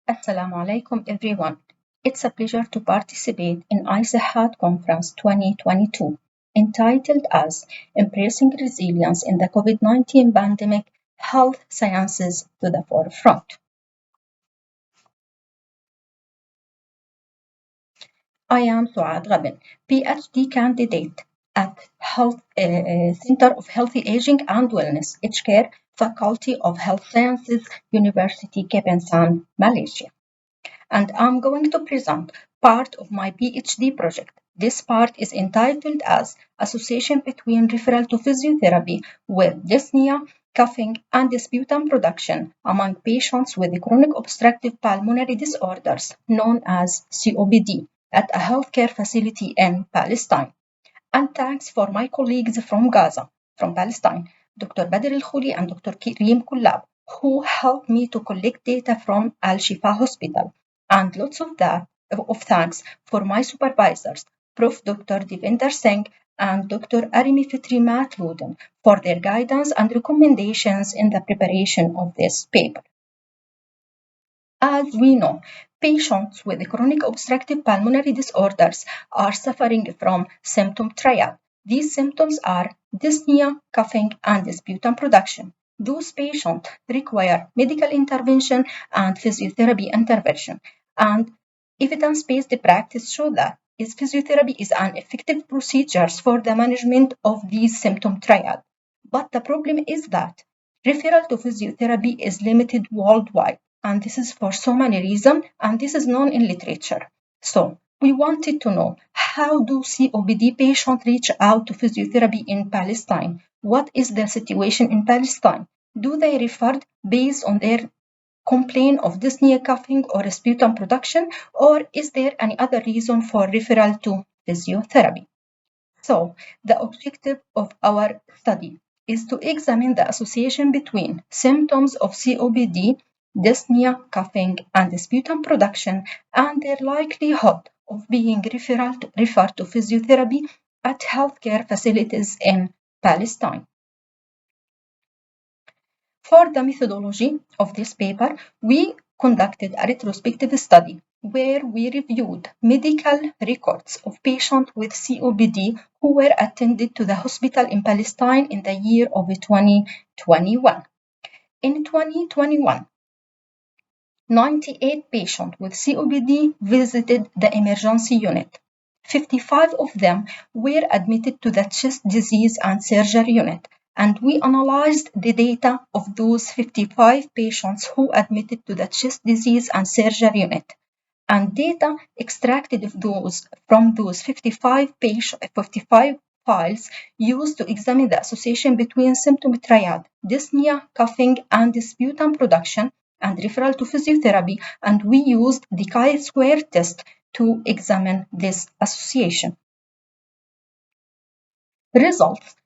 Assalamu alaikum everyone. It's a pleasure to participate in i-Sihat Conference 2022 entitled as Embracing Resilience in the COVID-19 Pandemic, Health Sciences to the Forefront. I am SUAD, PhD candidate at Center of Healthy Aging and Wellness, Care, Faculty of Health Sciences, Universiti Kebangsaan, Malaysia. And I'm going to present part of my PhD project. This part is entitled as Association between Referral to Physiotherapy with Dyspnea, Coughing, and Sputum Production among patients with Chronic Obstructive Pulmonary Disorders, known as COPD, at a healthcare facility in Palestine. And thanks for my colleagues from Gaza, from Palestine, Dr. Badr Al-Khuli and Dr. Kareem Kullab, who helped me to collect data from Al-Shifa Hospital. And lots of thanks for my supervisors, Prof. Dr. Devinder Singh and Dr. Arimi Fitri Matluden, for their guidance and recommendations in the preparation of this paper. As we know, patients with chronic obstructive pulmonary disorders are suffering from symptom triad. These symptoms are dyspnea, coughing, and sputum production. Those patients require medical intervention and physiotherapy intervention. And evidence-based practice show that physiotherapy is an effective procedure for the management of these symptom triad. But the problem is that referral to physiotherapy is limited worldwide. And this is for so many reasons, and this is known in literature. So we wanted to know, how do COPD patients reach out to physiotherapy in Palestine? What is the situation in Palestine? Do they refer based on their complaint of dyspnea, coughing, or sputum production, or is there any other reason for referral to physiotherapy? So the objective of our study is to examine the association between symptoms of COPD, dyspnea, coughing, and sputum production, and their likelihood of being referred to physiotherapy at healthcare facilities in Palestine. For the methodology of this paper, we conducted a retrospective study where we reviewed medical records of patients with COPD who were attended to the hospital in Palestine in the year of 2021. In 2021, 98 patients with COPD visited the emergency unit. 55 of them were admitted to the chest disease and surgery unit, and we analyzed the data of those 55 patients who admitted to the chest disease and surgery unit. And data extracted from those 55 files used to examine the association between symptom triad, dyspnea, coughing, and sputum production, and referral to physiotherapy, and we used the chi-square test to examine this association. Results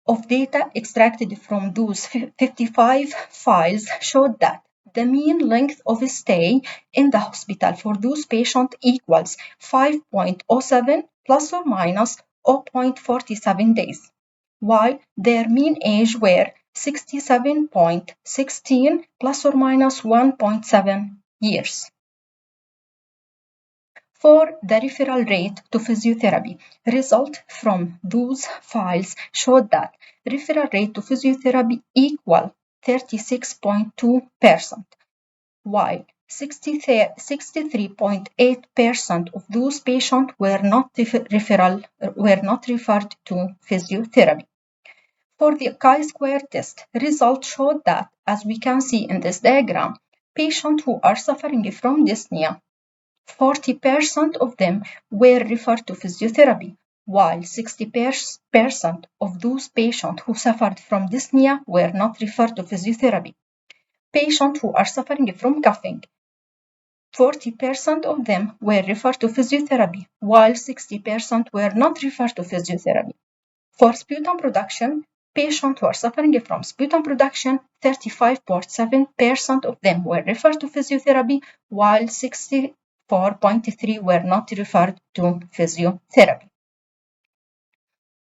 of data extracted from those 55 files showed that the mean length of stay in the hospital for those patients equals 5.07 plus or minus 0.47 days, while their mean age were 67.16 plus or minus 1.7 years. For the referral rate to physiotherapy, results from those files showed that referral rate to physiotherapy equal 36.2%, while 63.8% of those patients were not referred to physiotherapy. For the chi-square test, results showed that, as we can see in this diagram, patients who are suffering from dyspnea, 40% of them were referred to physiotherapy, while 60% of those patients who suffered from dyspnea were not referred to physiotherapy. Patients who are suffering from coughing, 40% of them were referred to physiotherapy, while 60% were not referred to physiotherapy. For sputum production, patients who are suffering from sputum production, 35.7% of them were referred to physiotherapy, while 64.3% were not referred to physiotherapy.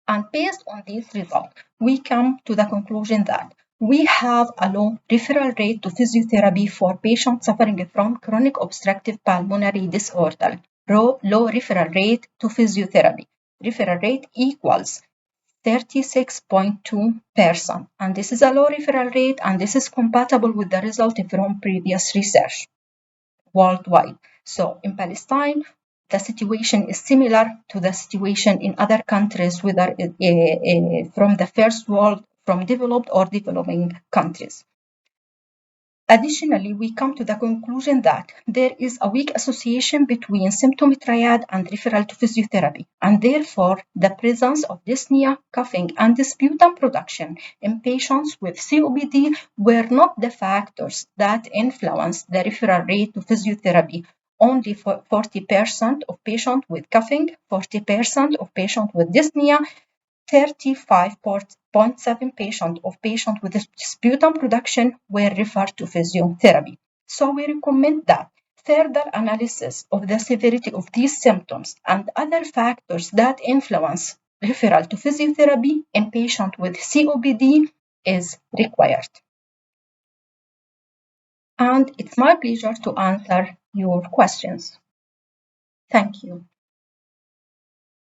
And based on these results, we come to the conclusion that we have a low referral rate to physiotherapy for patients suffering from chronic obstructive pulmonary disorder. Low referral rate to physiotherapy. Referral rate equals 36.2%. And this is a low referral rate, and this is compatible with the result from previous research worldwide. So in Palestine, the situation is similar to the situation in other countries, whether from the first world, from developed or developing countries. Additionally, we come to the conclusion that there is a weak association between symptom triad and referral to physiotherapy, and therefore the presence of dyspnea, coughing, and sputum production in patients with COPD were not the factors that influenced the referral rate to physiotherapy. Only 40% of patients with coughing, 40% of patients with dyspnea, 35.7% of patients with sputum production were referred to physiotherapy. So we recommend that further analysis of the severity of these symptoms and other factors that influence referral to physiotherapy in patients with COPD is required. And it's my pleasure to answer your questions. Thank you.